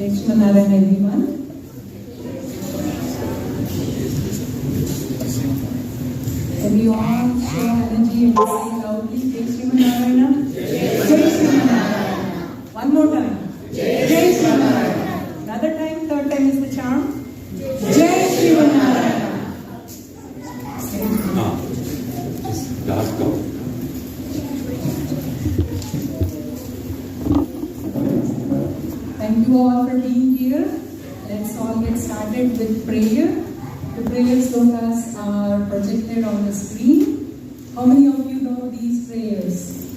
Jai everyone. Can we all show energy and say loudly, Jai Srimanarayana? Jai Srimanarayana. One more time. Jai Srimanarayana. Another time, third time is the charm. Jai Srimanarayana. Last go. Thank you all for being here. Let's all get started with prayer. The prayer slokas are projected on the screen. How many of you know these prayers?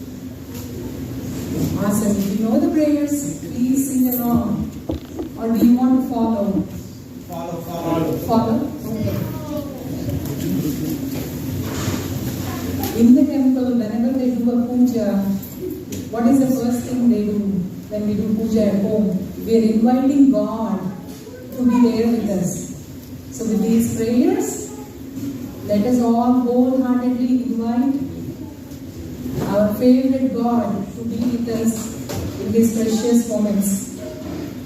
Awesome. If you know the prayers, please sing along. Or do you want to follow? Follow? Okay. In the temple, whenever they do a puja, what is the first thing they do when we do puja at home? We are inviting God to be there with us. So with these prayers, let us all wholeheartedly invite our favorite God to be with us in these precious moments.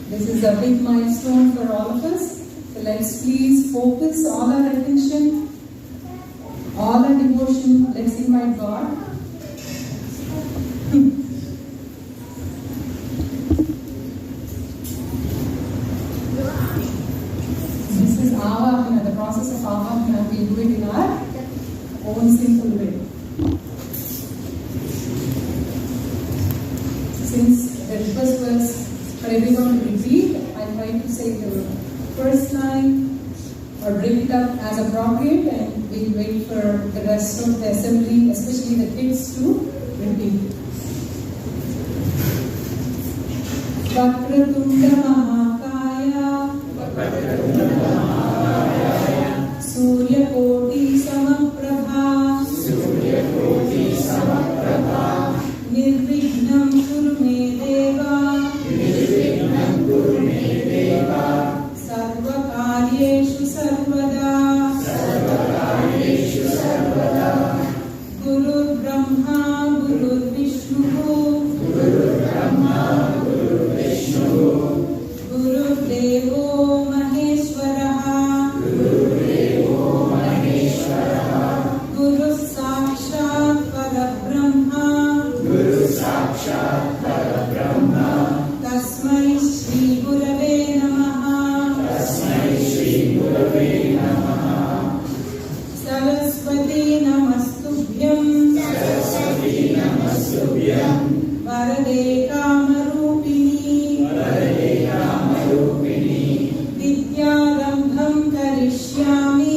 This is a big milestone for all of us. So let's please focus all our attention, all our devotion. Let's invite God. This is Avahana, the process of Avahana. We do it in our own simple way. Since the request was for everyone to repeat, I try to say the first line or break it up as appropriate, and we'll wait for the rest of the assembly, especially the kids, to repeat. Vakratunda Mahakaya Surya Koti Samaprabha Nirvignam Kuru Me Deva Sarva Karyeshu Sarvada Guru Brahma Guru Vishnu Guru Devo Maheshwara Guru Sakshat Parabrahma Tasmai Shri Gurave Namaha Saraswati Namastubhyam Varade Kamarupini Vidyarambham Karishyami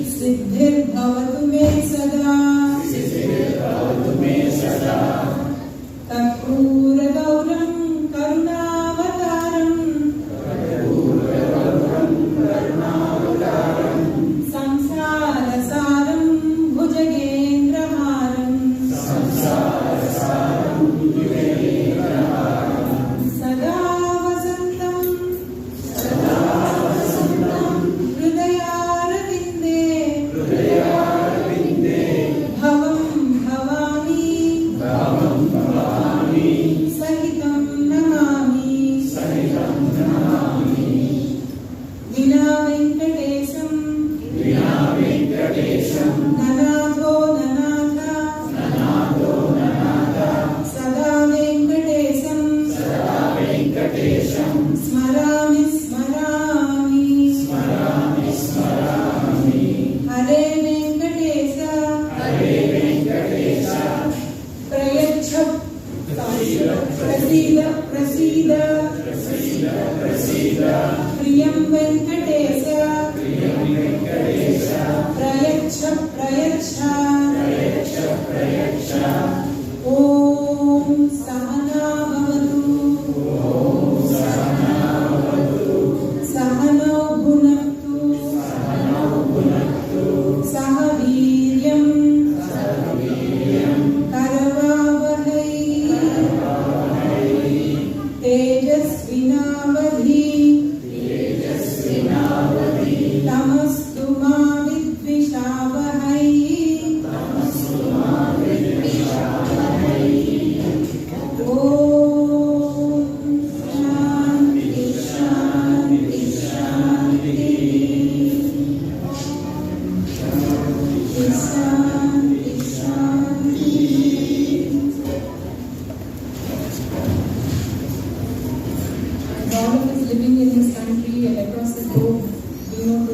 Siddhir Bhavatu Me Sada Karpura Gauram Karunavataram Samsara Saram Bhujagendra Haram Sada Vasantam Hridayarvinde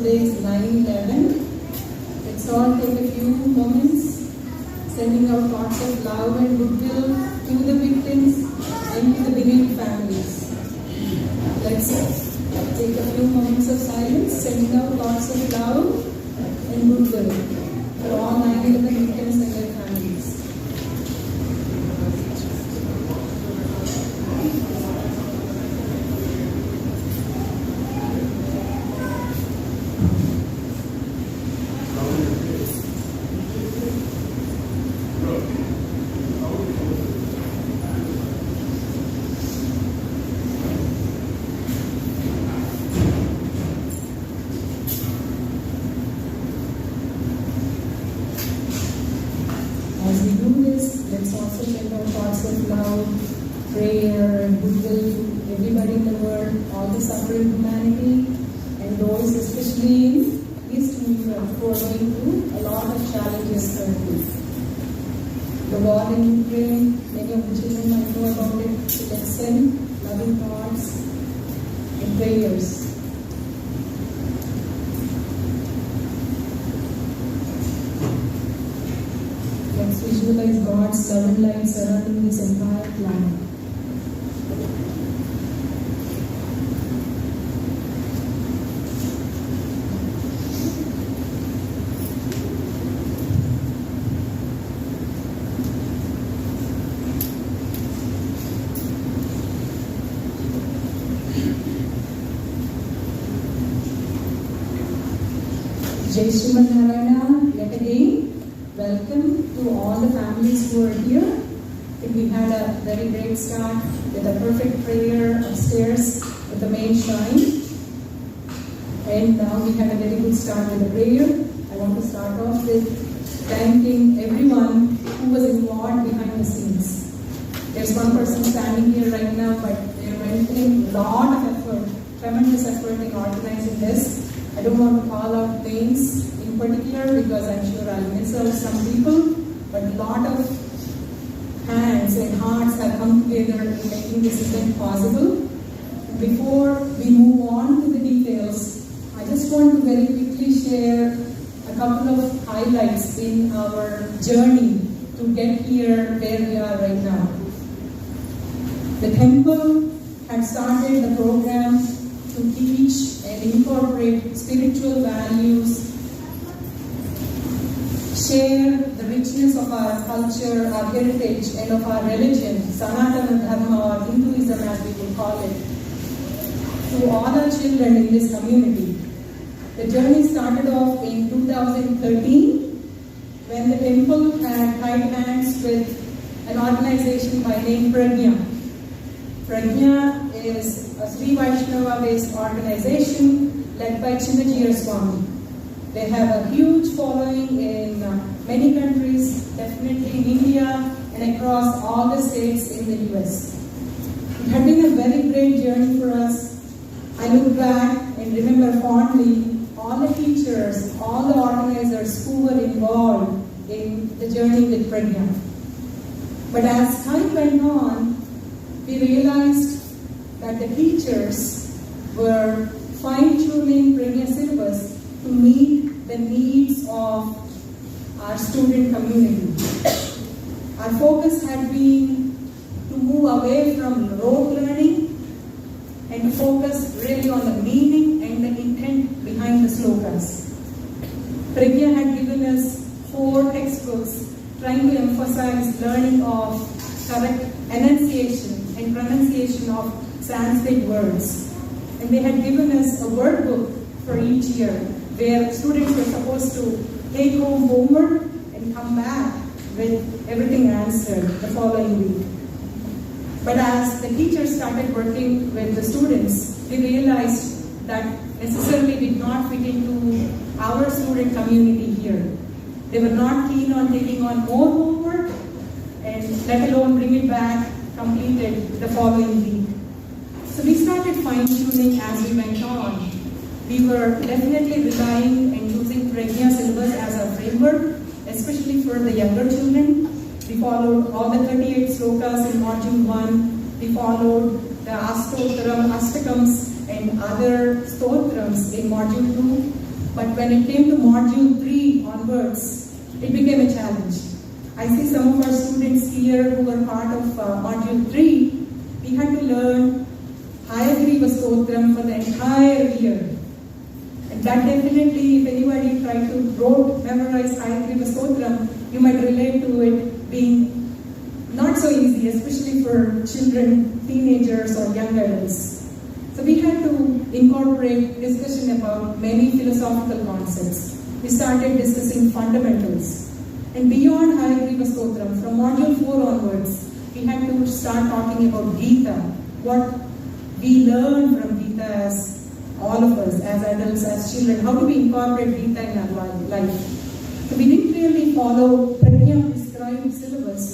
today is 9/11. Let's all take a few moments, sending out thoughts of love and goodwill to the victims and to the bereaved families. Let's take a few moments of silence, sending out thoughts of love and goodwill for all 9/11 victims and their families. As we do this, let's also send our thoughts of love, prayer, and goodwill to everybody in the world, all the suffering humanity, and those especially in Eastern Europe who are going through a lot of challenges currently. The war in Ukraine, many of the children might know about it, so let's send loving thoughts and prayers. Let's visualize God's love and light surrounding this entire planet. Jai Sriman Narayana, yet again. Welcome to all the families who are here. I think we had a very great start with a perfect prayer upstairs at the main shrine. And now we had a very good start with the prayer. I want to start off with thanking everyone who was involved behind the scenes. There's one person standing here right now, but they're making a lot of effort, tremendous effort in organizing this. I don't want to call out names in particular because I'm sure I'll miss out some people, but a lot of hands and hearts have come together in making this event possible. Before we move on to the details, I just want to very quickly share a couple of highlights in our journey to get here where we are right now. The temple had started the program to teach and incorporate spiritual values, share the richness of our culture, our heritage, and of our religion, Sanatana Dharma or Hinduism as we will call it, to all our children in this community. The journey started off in 2013 when the temple had tied hands with an organization by name Prajna. Prajna is a Sri Vaishnava based organization led by Chinnajiyar Swami. They have a huge following in many countries, definitely in India and across all the states in the US. It had been a very great journey for us. I look back and remember fondly all the teachers, all the organizers who were involved in the journey with Prajna. But as time went on, we realized that the teachers were fine-tuning Prajna syllabus to meet the needs of our student community. Our focus had been to move away from rote learning and to focus really on the meaning and the intent behind the slokas. Prajna had given us 4 textbooks trying to emphasize learning of correct enunciation and pronunciation of Sanskrit words. And they had given us a workbook for each year where students were supposed to take home homework and come back with everything answered the following week. But as the teachers started working with the students, we realized that necessarily did not fit into our student community here. They were not keen on taking on more homework and let alone bring it back completed the following week. So we started fine-tuning as we went on. We were definitely relying and using Prajna syllabus as our framework, especially for the younger children. We followed all the 38 slokas in Module 1. We followed the Ashtakams and other stotrams in Module 2. But when it came to module 3 onwards, it became a challenge. I see some of our students here who were part of module 3. We had to learn Hayagriva Stotram for the entire year. And that definitely, if anybody tried to memorize Hayagriva Stotram, you might relate to it being not so easy, especially for children, teenagers or young adults. So we had to incorporate discussion about many philosophical concepts. We started discussing fundamentals. And beyond Hayagriva Stotram, from module 4 onwards, we had to start talking about Gita, what we learn from Gita as all of us, as adults, as children, how do we incorporate Gita in our life. So we didn't really follow Pragya prescribed syllabus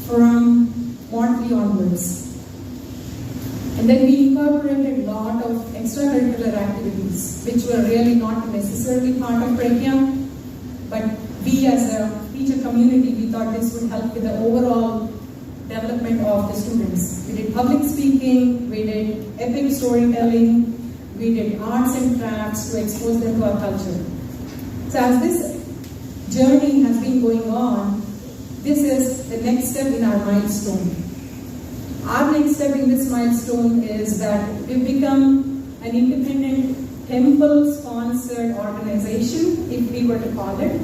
from mod 3 onwards. And then we incorporated a lot of extracurricular activities, which were really not necessarily part of Pragya, but we as a teacher community, we thought this would help with the overall development of the students. We did public speaking, we did epic storytelling, we did arts and crafts to expose them to our culture. So as this journey has been going on, this is the next step in our milestone. Our next step in this milestone is that we've become an independent temple-sponsored organization, if we were to call it.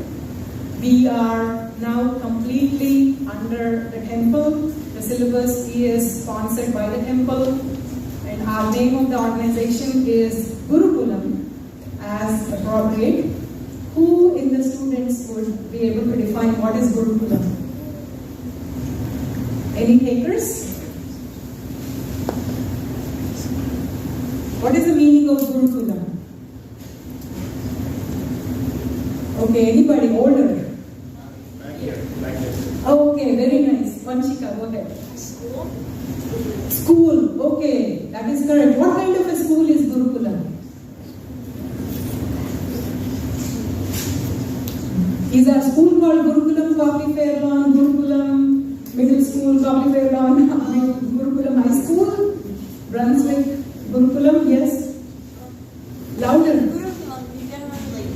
We are now completely under the temple. The syllabus is sponsored by the temple. And our name of the organization is Gurukulam, as appropriate. Who in the students would be able to define what is Gurukulam? Any takers? What is the meaning of Gurukulam? Okay, anybody older? Okay, very nice. Vanchika, go ahead. School, okay, that is correct. What kind of a school is Gurukulam? Is our school called Gurukulam Coffee Fair Lawn, Gurukulam Middle School, Coffee Fair Lawn, Gurukulam High School, Brunswick, Gurukulam, yes? Louder. Gurukulam, you generally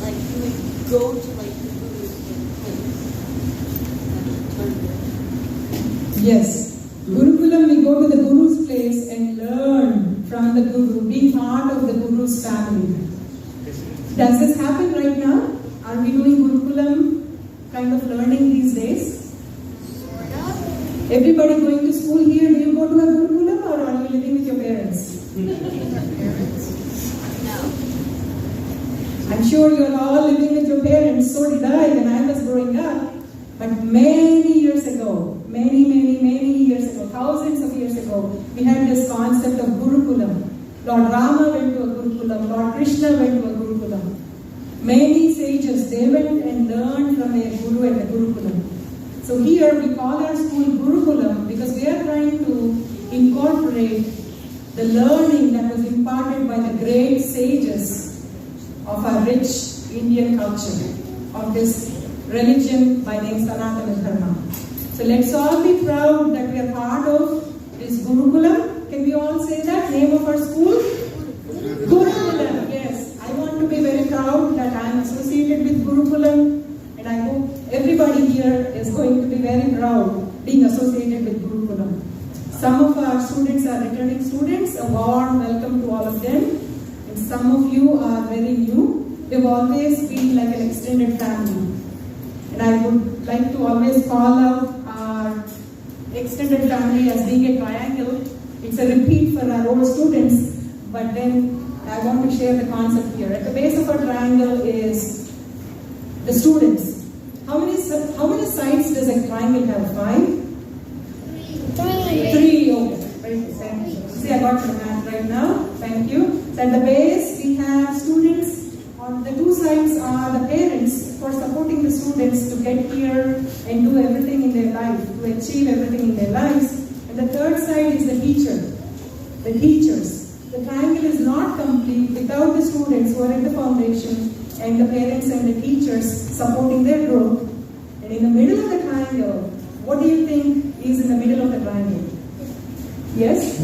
like you would go to like the guru's place. Yes. Gurukulam, we go to the Guru's place and learn from the Guru, be part of the Guru's family. Does this happen right now? Are we doing Gurukulam kind of learning these days? Sort of. Everybody going to school here, do you go to a Gurukulam or are you living with your parents? No. I'm sure you're all living with your parents, so did I when I was growing up. But many years ago, many years ago, thousands of years ago, we had this concept of Gurukulam. Lord Rama went to a Gurukulam, Lord Krishna went to a Gurukulam. Many sages, they went and learned from their Guru at the Gurukulam. So here we call our school Gurukulam because we are trying to incorporate the learning that was imparted by the great sages of our rich Indian culture, of this religion by name Sanatana Dharma. So let's all be proud that we are part of this Gurukulam. Can we all say that? Name of our school? Gurukulam, yes. I want to be very proud that I am associated with Gurukulam, and I hope everybody here is going to be very proud being associated with Gurukulam. Some of our students are returning students. A warm welcome to all of them. And some of you are very new. We've always been like an extended family. And I would like to always call out our extended family as being a triangle. It's a repeat for our old students, but then I want to share the concept here. At the base of our triangle is the students. How many sides does a triangle have? 5? 3. Okay. Thank you. See, I got the math right now. Thank you. So at the base, we have students. On the 2 sides are the parents for supporting the students to get here and do everything in their life, to achieve everything in their lives. And the 3rd side is the teacher, the teachers. The triangle is not complete without the students who are at the foundation and the parents and the teachers supporting their growth. And in the middle of the triangle, what do you think is in the middle of the triangle? Yes?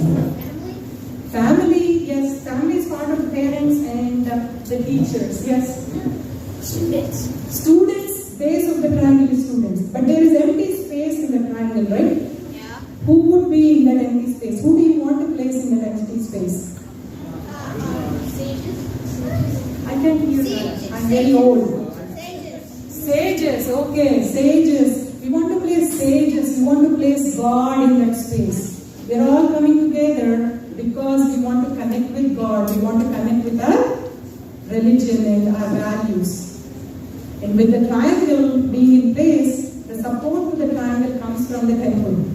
Family, yes. Family is part of the parents and The teachers, yes. Students. Students, base of the triangle is students. But there is empty space in the triangle, right? Yeah. Who would be in that empty space? Who do you want to place in that empty space? Sages. I can't hear that. Sages. I'm very old. Sages. Sages, okay, sages. We want to place sages. We want to place God in that space. We are all coming together because we want to connect with God. We want to connect with our religion and our values. And with the triangle being in place, the support to the triangle comes from the temple.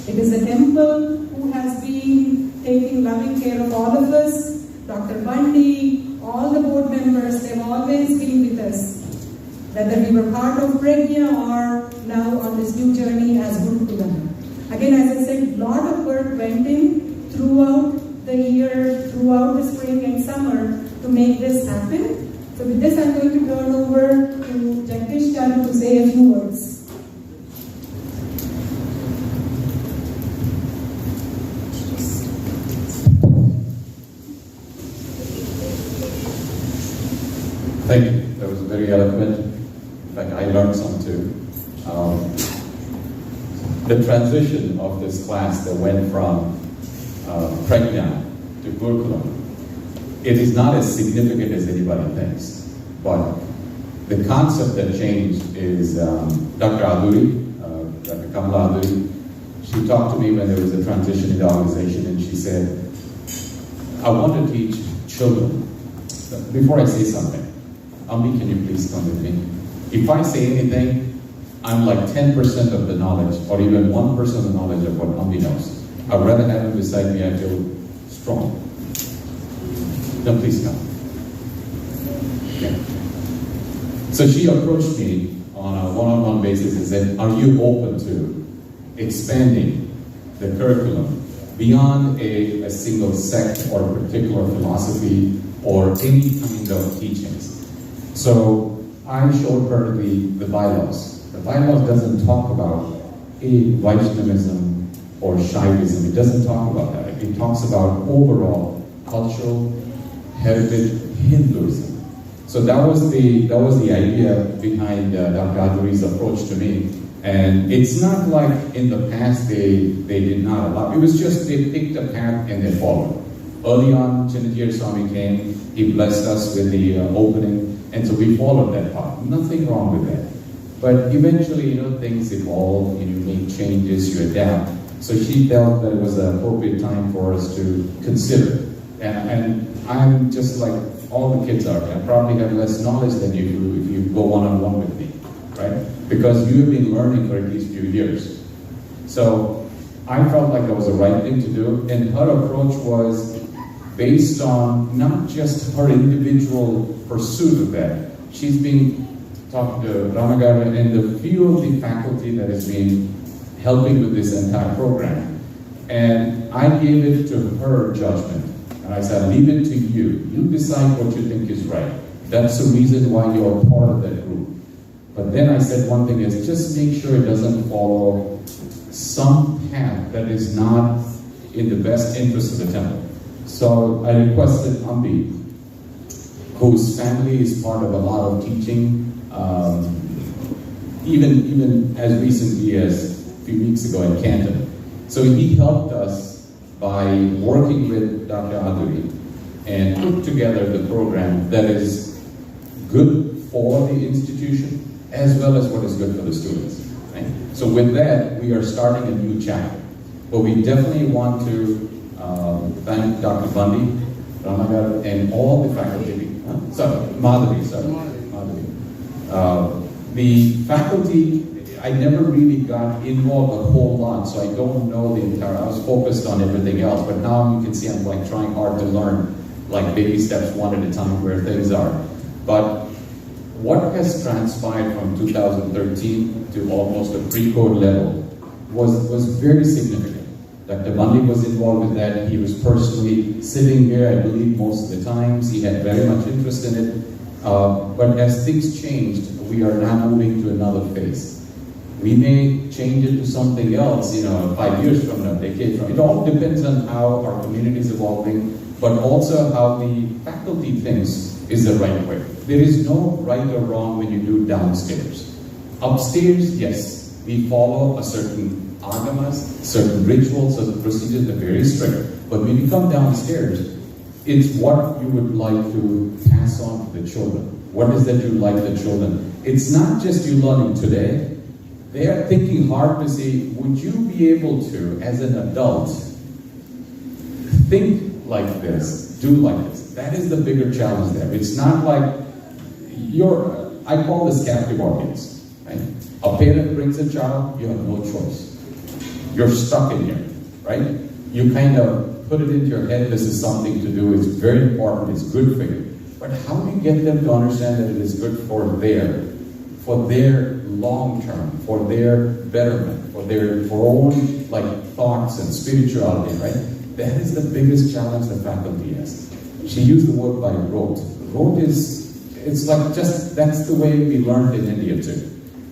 It is the temple who has been taking loving care of all of us. Dr. Bundy, all the board members, they've always been with us. Whether we were part of Pragya or now on this new journey as Gurukulam. Again, as I said, a lot of work went in throughout the year, throughout the spring and summer to make this happen. So with this, I'm going to turn over to Jagdish Charu to say a few words. Thank you. That was very eloquent. In fact, I learned some too. The transition of this class that went from Pragya to Gurukulam, it is not as significant as anybody thinks. But the concept that changed is Dr. Aduri, Dr. Kamala Aduri, she talked to me when there was a transition in the organization and she said, I want to teach children. Before I say something, Ambi, can you please come with me? If I say anything, I'm like 10% of the knowledge, or even 1% of the knowledge of what Ambi knows. I'd rather have him beside me, I feel strong. Then please come. Okay. So she approached me on a one-on-one basis and said, are you open to expanding the curriculum beyond a single sect or a particular philosophy or any kind of teachings? So I showed her the bylaws. The bylaws doesn't talk about Vaishnavism or Shaivism. It doesn't talk about that. It talks about overall cultural heritage Hinduism. So that was the idea behind Dr. Aduri's approach to me. And it's not like in the past they did not allow. It was just they picked a path and they followed. Early on, Chinnajir Swami came. He blessed us with the opening. And so we followed that path. Nothing wrong with that. But eventually, things evolve, you make changes, you adapt. So she felt that it was an appropriate time for us to consider. And I'm just like all the kids are. I probably have less knowledge than you do if you go one-on-one with me, right? Because you've been learning for at least a few years. So I felt like that was the right thing to do. And her approach was based on not just her individual pursuit of that. She's been talking to Ramagara and the few of the faculty that has been helping with this entire program. And I gave it to her judgment. And I said, leave it to you. You decide what you think is right. That's the reason why you're part of that group. But then I said one thing is, just make sure it doesn't follow some path that is not in the best interest of the temple. So I requested Ambi, whose family is part of a lot of teaching, even as recently as a few weeks ago in Canton. So he helped us by working with Dr. Aduri and put together the program that is good for the institution as well as what is good for the students. Right? So with that, we are starting a new chapter. But we definitely want to thank Dr. Bundy, Ramagar, and all the faculty. Madhavi. The faculty, I never really got involved a whole lot, so I don't know the entire, I was focused on everything else, but now you can see I'm like trying hard to learn, like baby steps one at a time where things are. But what has transpired from 2013 to almost a pre-code level was very significant. Dr. Bundy was involved with that. He was personally sitting here, I believe, most of the times. He had very much interest in it. But as things changed, we are now moving to another phase. We may change it to something else, 5 years from now, a decade from now. It all depends on how our community is evolving, but also how the faculty thinks is the right way. There is no right or wrong when you do downstairs. Upstairs, yes, we follow a certain agamas, certain rituals, certain procedures that are very strict. But when you come downstairs, it's what you would like to pass on to the children. What is that you like the children? It's not just you learning today. They are thinking hard to see, would you be able to, as an adult, think like this, do like this? That is the bigger challenge there. It's not like I call this captive audience. Right? A parent brings a child, you have no choice. You're stuck in here, right? You kind of put it into your head, this is something to do, it's very important, it's good for you. But how do you get them to understand that it is good for their long term, for their betterment, for own thoughts and spirituality, right? That is the biggest challenge the faculty has. She used the word by rote. Rote it's like just, that's the way we learned in India too.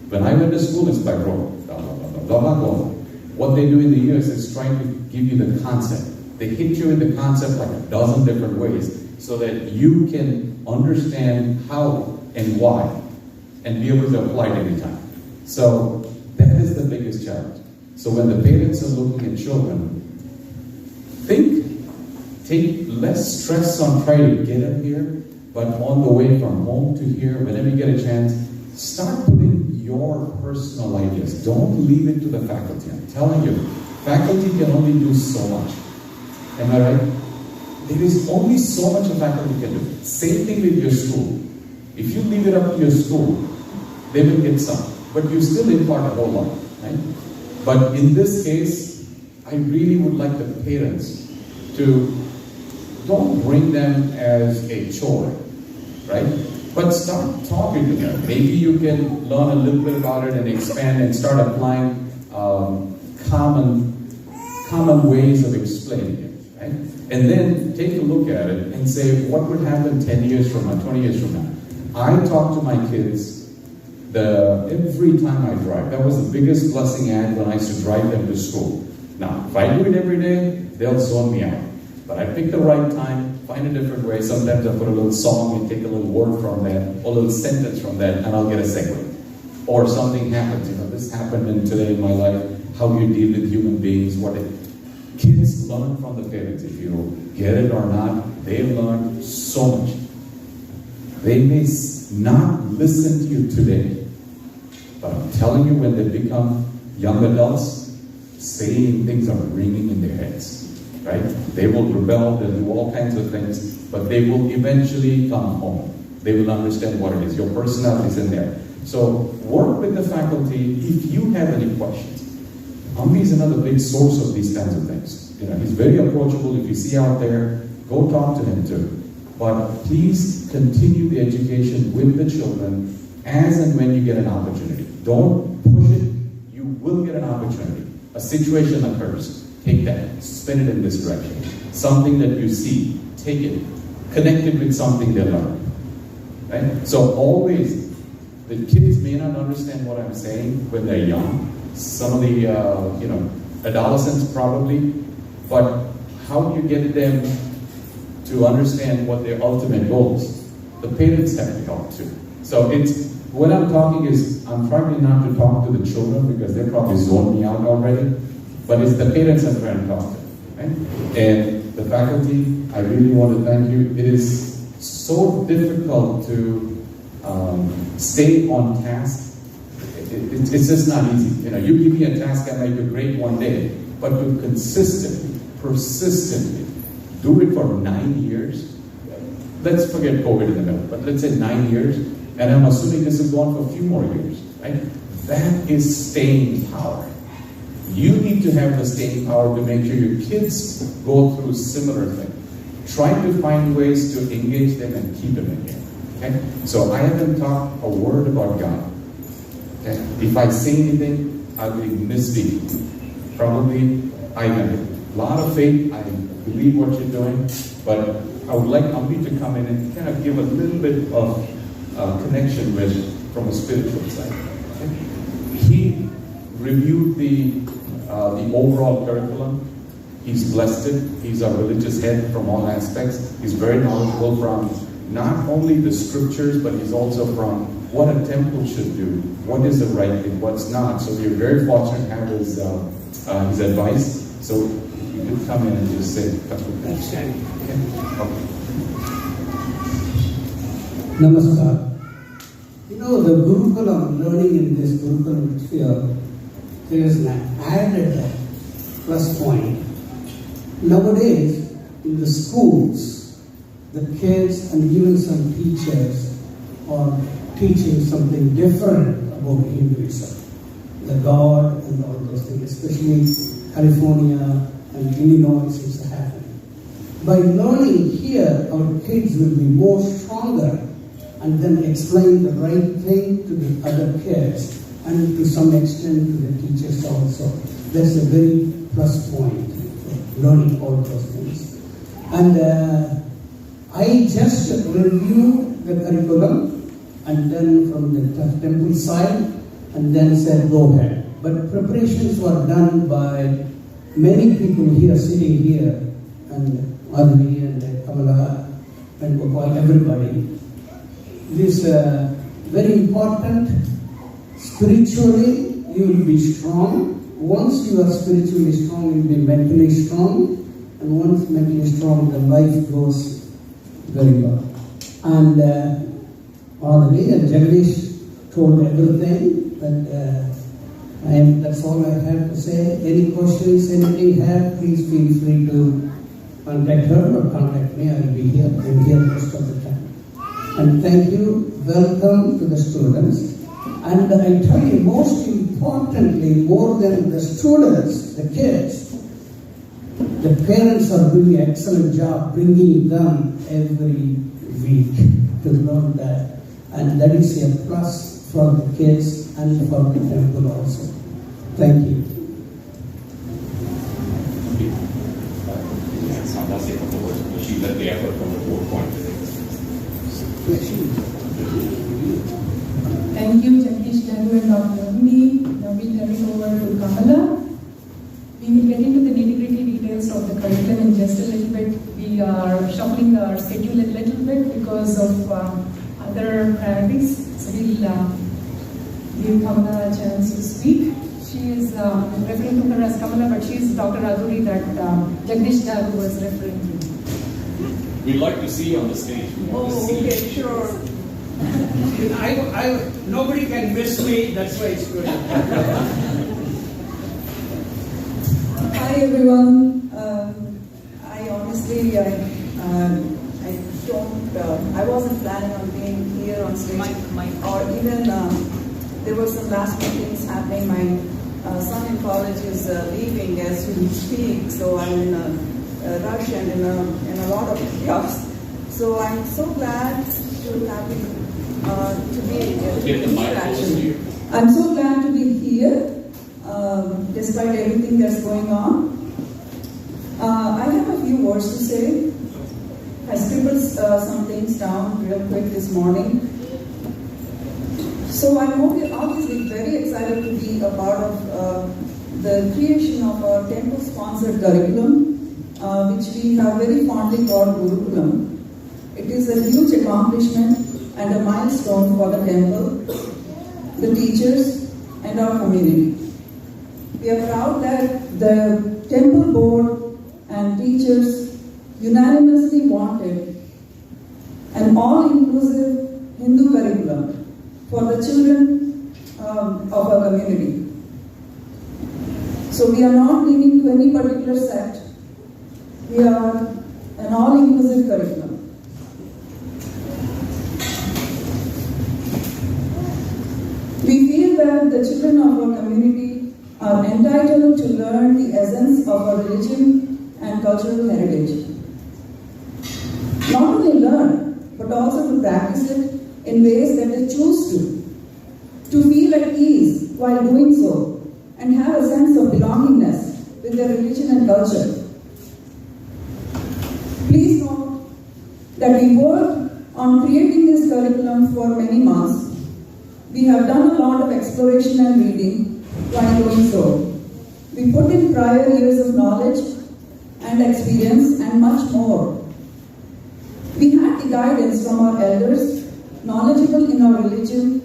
When I went to school, it's by rote. Blah, blah, blah, blah, blah, blah. What they do in the US is trying to give you the concept. They hit you in the concept like a dozen different ways so that you can understand how and why and be able to apply it anytime. So that is the biggest challenge. So when the parents are looking at children, take less stress on trying to get them here, but on the way from home to here, whenever you get a chance, start putting your personal ideas. Don't leave it to the faculty. I'm telling you, faculty can only do so much. Am I right? There is only so much a faculty can do. Same thing with your school. If you leave it up to your school, they will get some. But you still impart a whole lot. Right? But in this case, I really would like the parents to don't bring them as a chore, right? But start talking to them. Maybe you can learn a little bit about it and expand and start applying common ways of explaining it, right? And then take a look at it and say, what would happen 10 years from now, 20 years from now? I talk to my kids every time I drive. That was the biggest blessing I had when I used to drive them to school. Now, if I do it every day, they'll zone me out. But I pick the right time, find a different way. Sometimes I put a little song and take a little word from that, or a little sentence from that, and I'll get a segue. Or something happens, this happened today in my life, how you deal with human beings, Kids learn from the parents. If you get it or not, they learn so much. They may not listen to you today, but I'm telling you, when they become young adults, same things are ringing in their heads. Right? They will rebel, they'll do all kinds of things, but they will eventually come home. They will understand what it is. Your personality is in there. So work with the faculty if you have any questions. Ambi is another big source of these kinds of things. He's very approachable. If you see out there, go talk to him too. But please continue the education with the children as and when you get an opportunity. Don't push it. You will get an opportunity. A situation occurs. Take that, spin it in this direction. Something that you see, take it, connect it with something they learn. Right? So always, the kids may not understand what I'm saying when they're young. Some of the, adolescents probably. But how do you get them to understand what their ultimate goals? The parents have to help too. So what I'm talking is, I'm trying not to talk to the children because they probably zoned me out already. But it's the parents I'm trying to talk to, right? And the faculty, I really want to thank you. It is so difficult to stay on task. It's just not easy. You give me a task, I might do great one day, but to consistently, persistently do it for 9 years. Let's forget COVID in the middle, but let's say 9 years, and I'm assuming this is going for a few more years, right? That is staying power. You need to have the staying power to make sure your kids go through similar things. Try to find ways to engage them and keep them in here. Okay? So I haven't talked a word about God. Okay? If I say anything, I will misspeak. Probably I have a lot of faith. I believe what you're doing, but I would like Ambi to come in and kind of give a little bit of connection from a spiritual side. Okay? He reviewed the overall curriculum. He's blessed it. He's our religious head from all aspects. He's very knowledgeable from not only the scriptures, but he's also from what a temple should do, what is the right thing, what's not. So we are very fortunate to have his advice. So you could come in and just say a couple of things. Okay. Namaskar. You know, the Gurukulam, learning in this Gurukulam sphere, there is an added plus point. Nowadays, in the schools, the kids and even some teachers are teaching something different about Hinduism, the God and all those things, especially California and Illinois is happening. By learning here, our kids will be more stronger and then explain the right thing to the other kids and to some extent to the teachers also. That's a very plus point for learning all those things. And I just reviewed the curriculum and then from the temple side and then said go ahead. But preparations were done by many people here, sitting here, and Advi and Kamala and Gopal, everybody. This is very important. Spiritually, you will be strong. Once you are spiritually strong, you will be mentally strong. And once mentally strong, the life goes very well. And Advi and Jagdish told everything. That's all I have to say. Any questions, anything you have, please feel free to contact her or contact me. I will be here. I'm here most of the time. And thank you. Welcome to the students. And I tell you, most importantly, more than the students, the kids, the parents are doing an excellent job bringing them every week to learn that. And that is a plus for the kids and for the temple also. Thank you. I'll say a couple words, but she led the effort from the 4 point. Thank you, Jagdish Garu and Dr. Ravni. Now we'll turn it over to Kamala. We will get into the nitty-gritty details of the curriculum in just a little bit. We are shuffling our schedule a little bit because of other priorities. So we'll give Kamala a chance to speak. She is referring to her as Kamala, but she is Dr. Aduri that Jagdish Garu was referring to. We'd like to see you on the stage. Okay, sure. Nobody can miss me, that's why it's good. Hi everyone. I honestly, I wasn't planning on being here on stage, or even there were some last minute things happening. My son in college is leaving as we speak, so I'm in a rush and in a lot of chaos. So I'm so glad to have to be here actually. I'm so glad to be here. Despite everything that's going on. I have a few words to say. I scribbled some things down real quick this morning. So I'm obviously very excited to be a part of the creation of our temple-sponsored curriculum, which we have very fondly called Gurukulam. It is a huge accomplishment and a milestone for the temple, the teachers, and our community. We are proud that the temple board and teachers unanimously wanted an all-inclusive Hindu curriculum for the children of our community. So we are not leaning to any particular sect. We are an all-inclusive curriculum. We feel that the children of our community are entitled to learn the essence of our religion and cultural heritage. Not only learn, but also to practice it in ways that they choose to feel at ease while doing so, and have a sense of belongingness with their religion and culture. Please note that we worked on creating this curriculum for many months. We have done a lot of exploration and reading while doing so. We put in prior years of knowledge and experience and much more. We had the guidance from our elders, knowledgeable in our religion.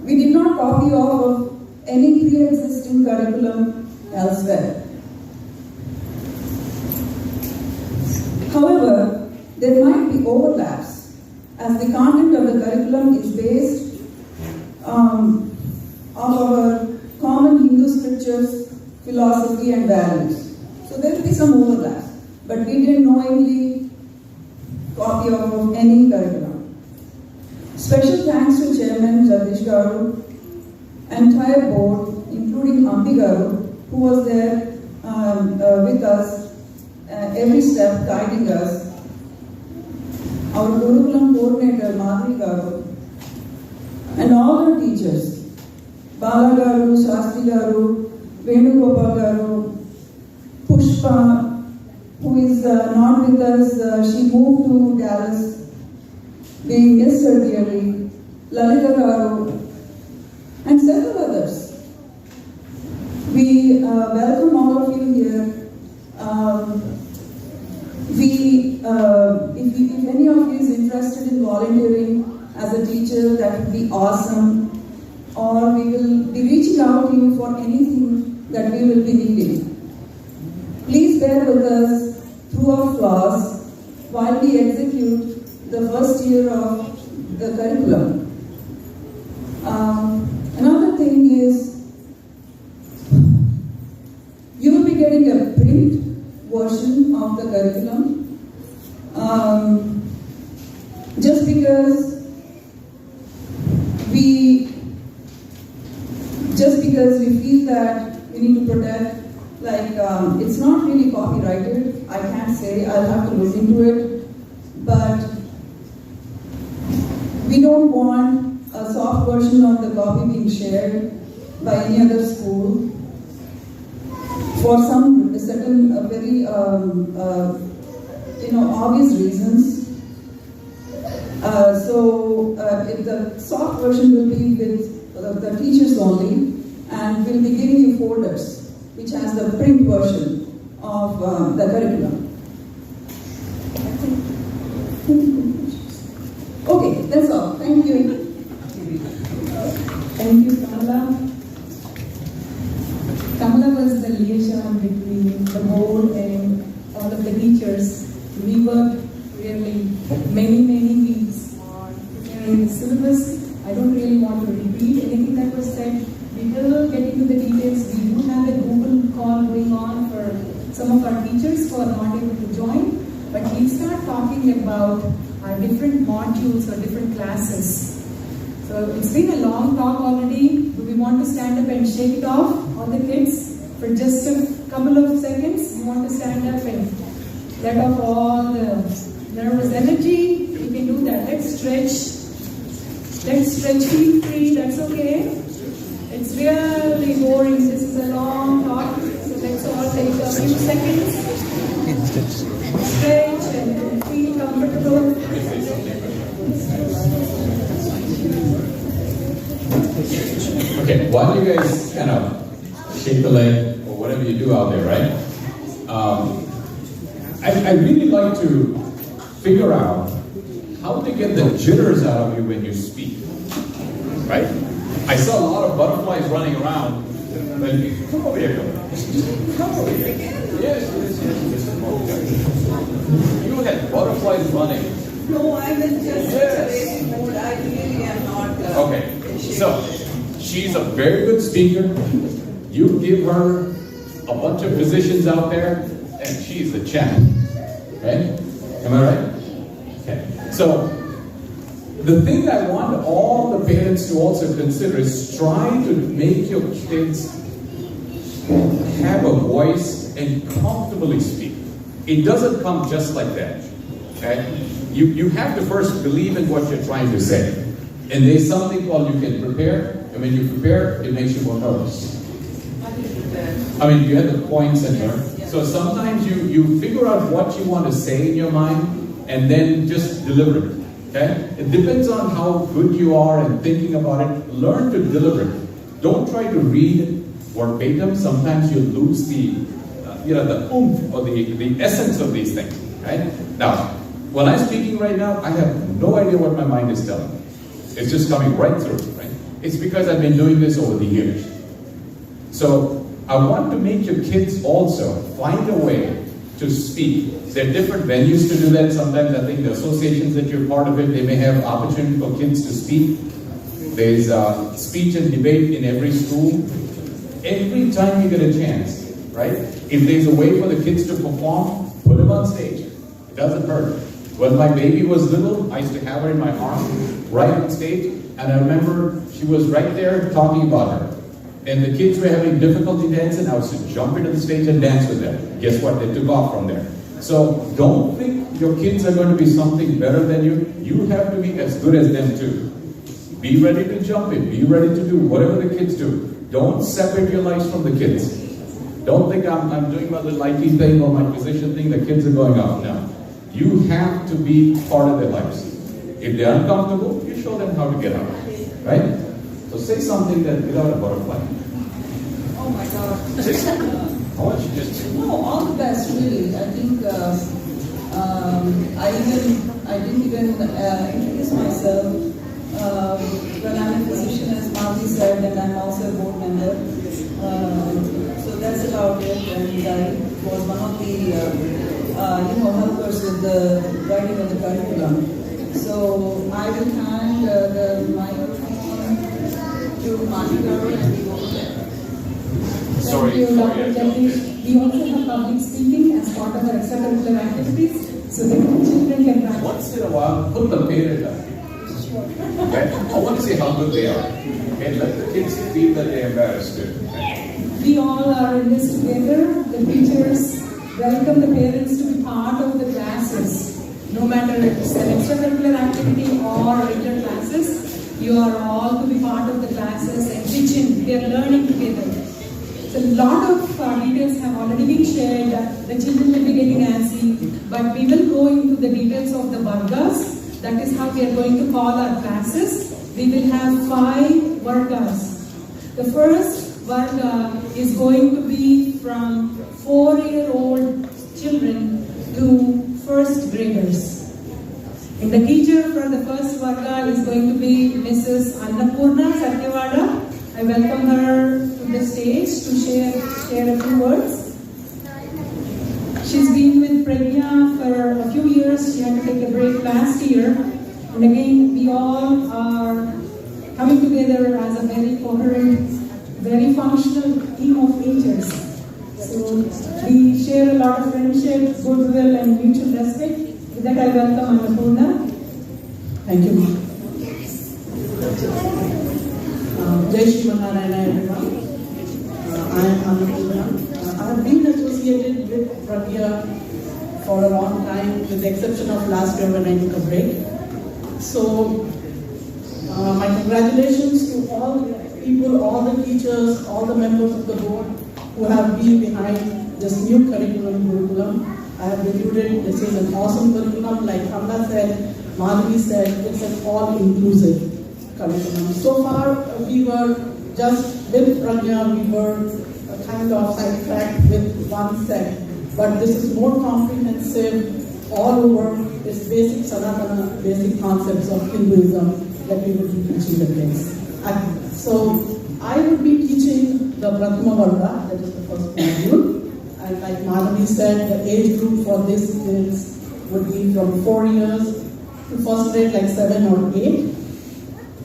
We did not copy off of any pre-existing curriculum elsewhere. However, there might be overlaps as the content of the curriculum is based on our common Hindu scriptures, philosophy and values. So there will be some overlaps, but we didn't knowingly copy off of any curriculum. Special thanks to Chairman Jagdish Garu, entire board, including Ambi Garu, who was there with us every step, guiding us. Our Gurukulam coordinator, Madhuri Garu, and all our teachers, Bala Garu, Shastri Garu, Venugopal Garu, Pushpa, who is not with us, she moved to Dallas, we miss her dearly, Lalita Garu, and several others. We welcome all of you here. If any of you is interested in volunteering as a teacher, that would be awesome. Or we will be reaching out to you for anything that we will be needing. Please bear with us through our flaws while we execute the first year of the curriculum. Another thing is, you will be getting a print version of the curriculum. Just because we feel that we need to protect, it's not really copyrighted, I can't say, I'll have to look into it, but we don't want a soft version of the copy being shared by any other school for some certain very obvious reasons. If the soft version will be with the teachers only, and we'll be giving you folders which has the print version of the curriculum. Okay, that's all. Thank you. Thank you, Kamala. Kamala was the liaison between the board and all of the teachers. We worked really many weeks on preparing the syllabus. I don't really want to repeat anything that was said. We will get into the details. We do have a Google call going on for some of our teachers who are not able to join. But we'll start talking about our different modules or different classes. So it's been a long talk already. Do we want to stand up and shake it off, all the kids, for just a couple of seconds? You want to stand up and let off all the nervous energy? You can do that. Let's stretch. Let's stretch, feel free, that's okay. It's really boring. This is a long talk. So let's all take a few seconds. Stretch and feel comfortable. Okay, while you guys kind of shake the leg or whatever you do out there, right? I really like to figure out how to get the jitters out of you when you speak, right? I saw a lot of butterflies running around. Come over here, come over here. Yes. You had butterflies running. No, I was just Yes. mode. I really am not. Okay, so she's a very good speaker. You give her a bunch of positions out there, and she's the champ. Right? Am I right? Okay. So the thing I want all the parents to also consider is try to make your kids have a voice and comfortably speak. It doesn't come just like that. Okay? You have to first believe in what you're trying to say. And there's something called you can prepare, and when you prepare, it makes you more nervous. I mean, you have the points and so sometimes you figure out what you want to say in your mind, and then just deliver it. Okay? It depends on how good you are in thinking about it. Learn to deliver it. Don't try to read verbatim. Sometimes you lose the oomph or the essence of these things. Right? Now, When I'm speaking right now, I have no idea what my mind is telling me. It's just coming right through, right? It's because I've been doing this over the years. So I want to make your kids also find a way to speak. There are different venues to do that. Sometimes I think the associations that you're part of it, they may have opportunity for kids to speak. There's speech and debate in every school. Every time you get a chance, right? If there's a way for the kids to perform, put them on stage. It doesn't hurt. When my baby was little, I used to have her in my arm, right on stage, and I remember she was right there talking about her. And the kids were having difficulty dancing, I was to jump into the stage and dance with them. Guess what? They took off from there. So don't think your kids are going to be something better than you. You have to be as good as them too. Be ready to jump in. Be ready to do whatever the kids do. Don't separate your lives from the kids. Don't think I'm doing my little IT thing or my physician thing, the kids are going off. No. You have to be part of their lives. If they're uncomfortable, you show them how to get out. Right? So say something that without a butterfly. Oh my God. I want you just No, all the best, really. I think I didn't even introduce myself. When I'm a physician, as Marty said, and I'm also a board member. So that's about it. And I was one of the helpers with the writing of the curriculum. So I will hand the microphone to Marty and we go from there. Thank you, Dr. Jagdish. We also have public speaking as part of our extracurricular activities, so that children can practice. once in a while put the parent up. Okay? I want to see how good they are. And let the kids feel that they're embarrassed too. We all are in this together. The teachers welcome the parents to be part of the classes. No matter if it's an extracurricular activity or regular classes, you are all to be part of the classes and teaching. We are learning together. So a lot of details have already been shared. The children will be getting antsy, but we will go into the details of the vargas. That is how we are going to call our classes. We will have 5 vargas. The first varga is going to be from 4-year-old children to first graders. And the teacher for the first varga is going to be Mrs. Annapurna Satyavada. I welcome her to the stage to share a few words. She's been with Pragya for a few years. She had to take a break last year. And again, we all are coming together as a very coherent, very functional team of teachers. So we share a lot of friendship, goodwill, and mutual respect. With that, I welcome Annapurna. Thank you, ma'am. Jai Shri Manarayana, everyone. I am Annapurna. I have been associated with Pragya for a long time, with the exception of last year when I took a break. So, my congratulations to all the people, all the teachers, all the members of the board who have been behind this new curriculum, Gurukulam. I have reviewed it. This is an awesome curriculum. Like Kamla said, Madhavi said, it's an all-inclusive curriculum. So far, we were just with Pragya, we were kind of sidetracked with one set. But this is more comprehensive, all over. It's basic Sanatana, basic concepts of Hinduism that we will be teaching the kids. So I will be teaching the Prathama Varga, that is the first module. And like Madhavi said, the age group for this would be from 4 years to first grade, like 7 or 8.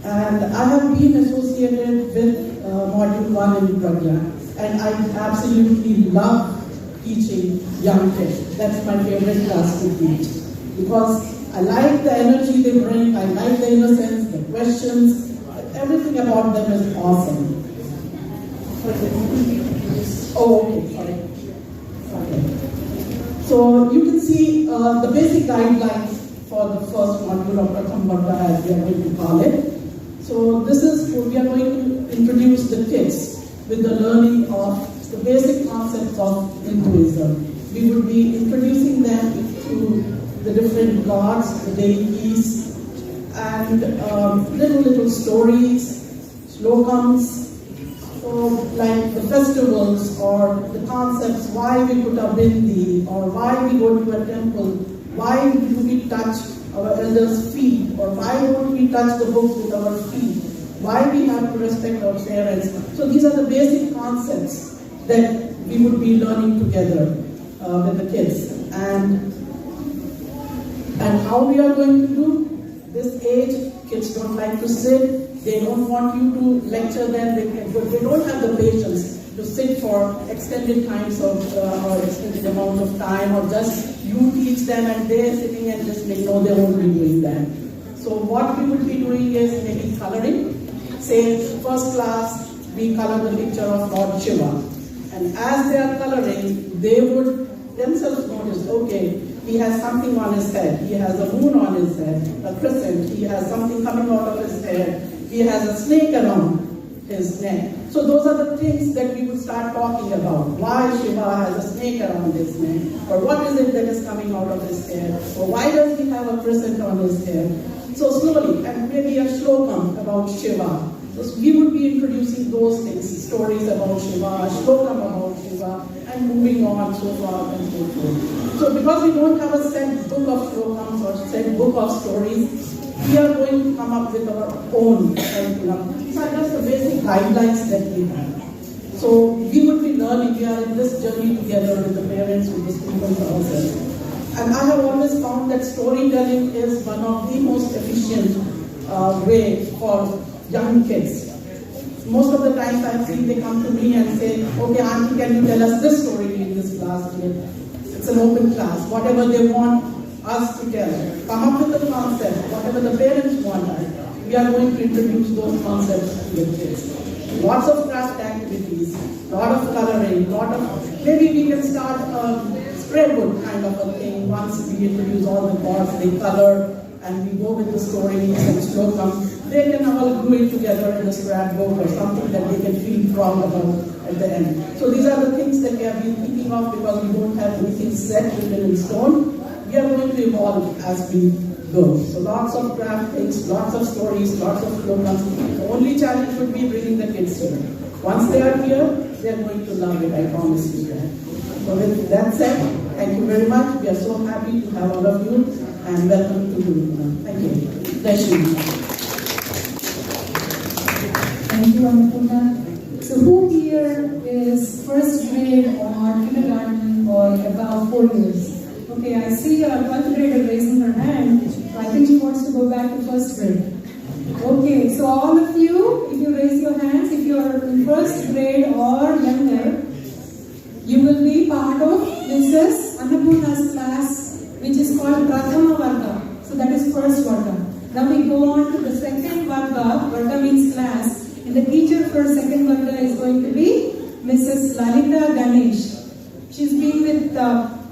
And I have been associated with module 1 in Pragya. And I absolutely love teaching young kids. That's my favorite class to teach. Because I like the energy they bring, I like the innocence, the questions, everything about them is awesome. Oh, okay, sorry. So you can see the basic guidelines for the first module of Pratham Varga, as we are going to call it. So this is, we are going to introduce the kids with the learning of the basic concepts of Hinduism. We will be introducing them to the different gods, the deities, and little stories, slogans, so like the festivals or the concepts, why we put a bindi or why we go to a temple Why do we touch our elders' feet? Or why don't we touch the books with our feet? Why we have to respect our parents? So these are the basic concepts that we would be learning together with the kids. And how we are going to do this age, kids don't like to sit, they don't want you to lecture them, they don't have the patience to sit for extended times of or extended amount of time, or just you teach them and they're sitting and listening. No, they won't be doing that. So what we would be doing is maybe coloring. Say first class, we color the picture of Lord Shiva. And as they are coloring, they would themselves notice, okay, he has something on his head, he has a moon on his head, a crescent, he has something coming out of his head, he has a snake around his neck. So those are the things that we would start talking about. Why Shiva has a snake around his neck? Or what is it that is coming out of his hair? Or why does he have a crescent on his hair? So slowly, and maybe a shlokam about Shiva. So we would be introducing those things, stories about Shiva, shlokam about Shiva, and moving on so far and so forth. So because we don't have a set book of shlokams or set book of stories, we are going to come up with our own curriculum. These are just the basic guidelines that we have. So we would be learning, we are in this journey together with the parents, with the students ourselves. And I have always found that storytelling is one of the most efficient way for young kids. Most of the times I've seen they come to me and say, okay, auntie, can you tell us this story in this class today? It's an open class. Whatever they want us to tell. Come up with the concept, whatever the parents want us. We are going to introduce those concepts to the kids. Lots of craft activities, lot of coloring, maybe we can start a spread book kind of a thing. Once we introduce all the gods, they color, and we go with the stories and slokam. They can all do it together in a scrapbook or something that they can feel proud about at the end. So these are the things that we have been thinking of because we don't have anything set written in stone. We are going to evolve as we go. So lots of craft things, lots of stories, lots of slogans. The only challenge would be bringing the kids here. Once they are here, they are going to love it, I promise you that. So with that said, thank you very much. We are so happy to have all of you and welcome to Gurukulam. Thank you. Bless you. Thank you, Annapurna. So who here is first grade or kindergarten or about 4 years? Okay, I see a 12th grader raising her hand. I think she wants to go back to first grade. Okay, so all of you, if you raise your hands, if you are in first grade or younger, you will be part of Mrs. Annapurna's class, which is called Prathama Varga. So that is first Varga. Now we go on to the second Varga. Varga means class. And the teacher for second Varga is going to be Mrs. Lalita Ganesh. She's been with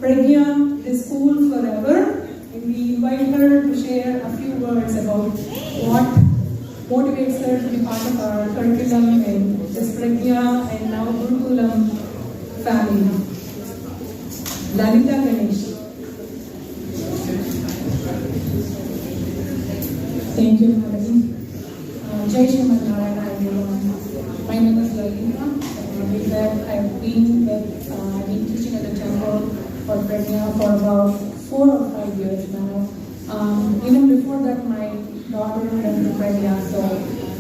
Pragya, this school forever, and we invite her to share a few words about what motivates her to be part of our curriculum in this Pragya and now Gurukulam family. Lalita Ganesh. Thank you, Madam. Jai Shriman Narayana, everyone. My name is Lalita. I've been teaching at the temple for Pragya for about 4 or 5 years now. Even before that, my daughter went to Pragya, so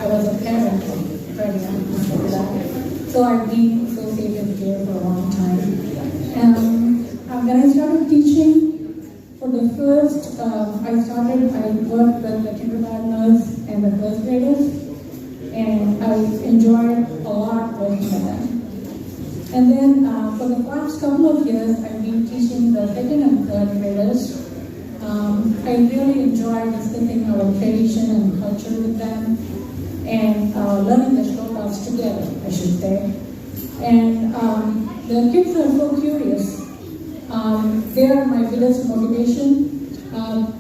I was a parent of Pragya before that. So I've been associated here for a long time. When I started teaching, for the first, I worked with the kindergartners and the first graders, and I enjoyed a lot working with them. And then for the past couple of years, I've been teaching the second and third graders. I really enjoy discussing our tradition and culture with them and learning the shlokas together, I should say. And the kids are so curious. They are my biggest motivation.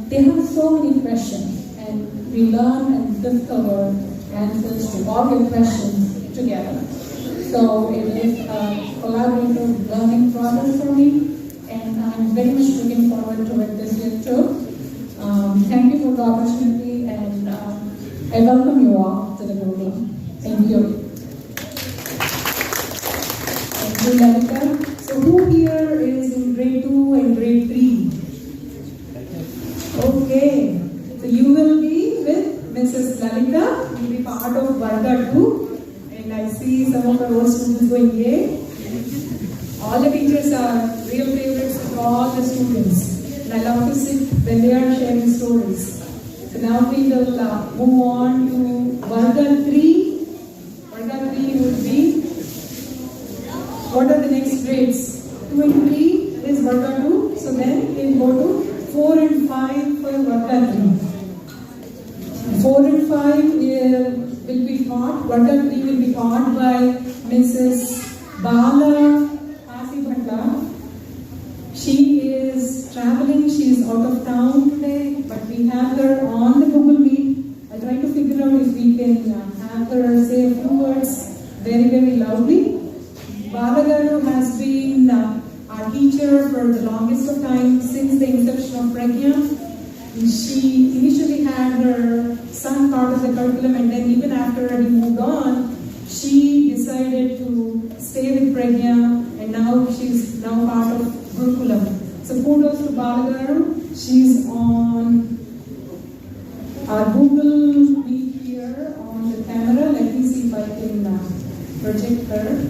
They have so many questions, and we learn and discover answers to all the questions together. So it is a collaborative learning process for me, and I'm very much looking forward to it this year too. Thank you for the opportunity, and I welcome you all to the Gurukulam. Thank you. Thank you, Lalita. So who here is in grade 2 and grade 3? Kavita will be part of Varga 2. And I see some of our old students going, yay. All the teachers are real favorites with all the students. And I love to sit when they are sharing stories. So now we will move on to Varga 3. Varga 3 would be, what are the next grades? 2 and 3 is Varga 2. So then we'll go to 4 and 5 for Varga 3. 4 and 5 will be taught, Varga 3 will be taught by Mrs. Bala Asibhata. She is traveling, she is out of town today, but we have her on the Google Meet. I'll try to figure out if we can have her say a few words very, very loudly. Bala Garu has been our teacher for the longest of time since the inception of Pragya. She initially had her son part of the curriculum, and then even after he moved on, she decided to stay with Pragya, and now she's now part of Gurukulam. So kudos to Bala Garu. She's on our Google Meet here on the camera. Let me see if I can project her.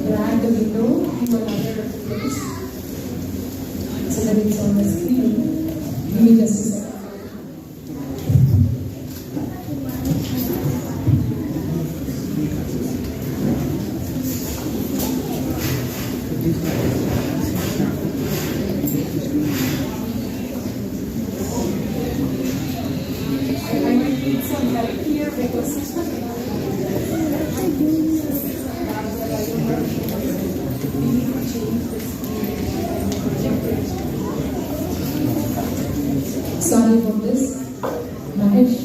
Drag the window to another place so that it's on the screen. Give me just a second. I might need some help here because sorry about this. Mahesh.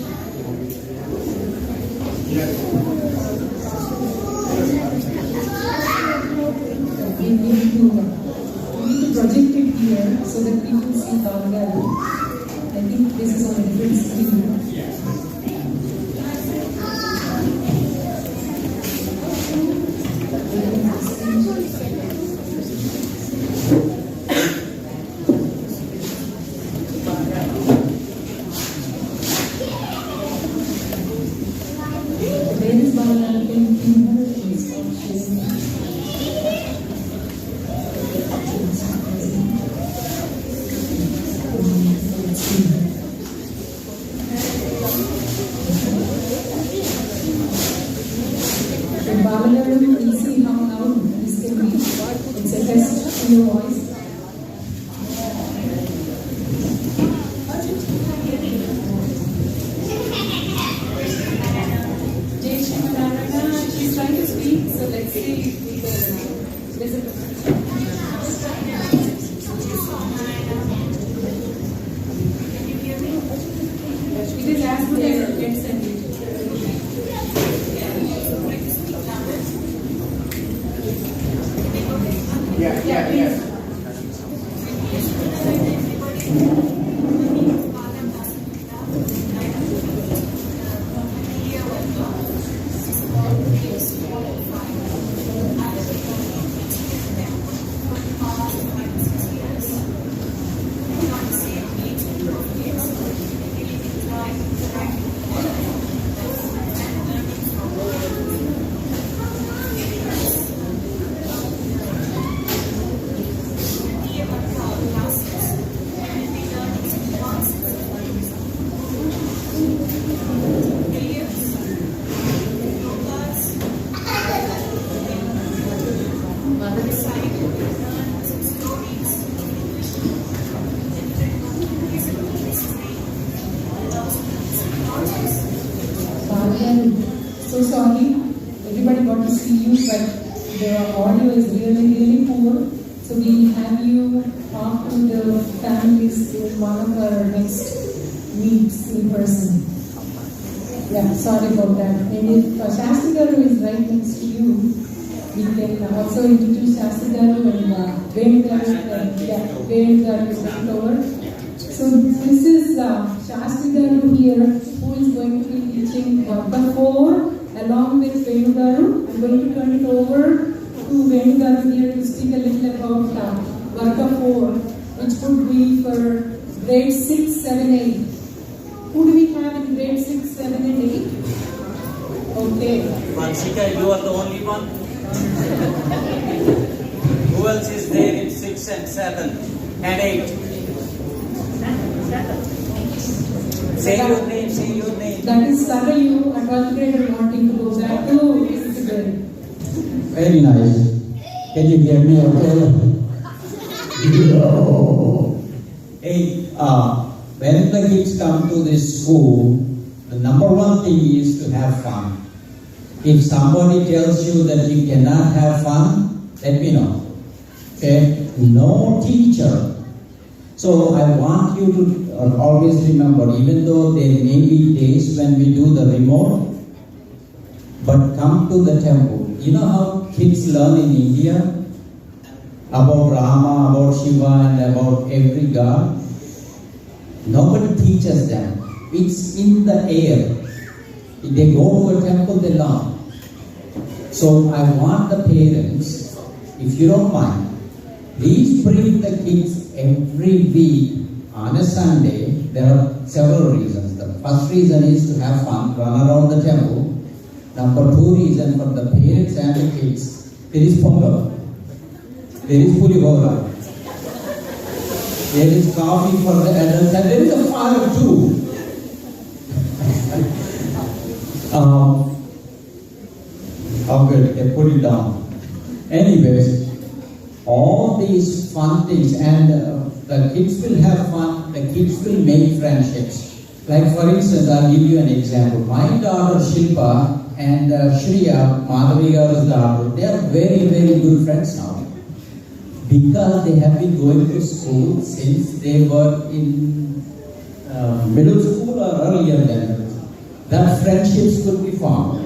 We need to project it here so that people see Bala. I think this is on a different screen. We'll see how loud this can be. It's a test in your voice. She's trying to speak, so let's see if we can listen to her. It is as good as it gets and yeah. So sorry, everybody got to see you, but the audio is really poor. So we have you talk to the families in one of our next meets in person. Yeah, sorry about that. And if Shastri Garu is right next to you, we can also introduce Shastri Garu and Venu Garu. Venu Garu is right over. So this is Shastri Garu here, who is going to be teaching Varga 4 along with Venu Garu. I'm going to turn it over to Venu Garu here to speak a little about Varga 4, which would be for grade 6, 7, 8. Who do we have in grade 6, 7 and 8? Okay. Vanshika, you are the only one? Who else is there in 6 and 7 and 8? Say your name, say your name. That is Sarayu, a 12th grader wanting to go back to 6th grade. Very nice. Can you hear me okay? No. Hey, when the kids come to this school, the number one thing is to have fun. If somebody tells you that you cannot have fun, let me know. Okay? No teacher. So I want you to always remember, even though there may be days when we do the remote, but come to the temple. You know how kids learn in India about Rama, about Shiva, and about every god? Nobody teaches them. It's in the air. If they go to a temple, they learn. So I want the parents, if you don't mind, please bring the kids every week on a Sunday. There are several reasons. The first reason is to have fun, run around the temple. Number 2 reason for the parents and the kids, there is Pongal, there is Pulihora, there is coffee for the adults, and there is a fire too. Okay, put it down. Anyways, all these fun things, and the kids will have fun, the kids will make friendships. Like for instance, I'll give you an example. My daughter Shilpa and Shriya, Madhavi's daughter, they are very, very good friends now. Because they have been going to school since they were in middle school or earlier than that, friendships could be formed.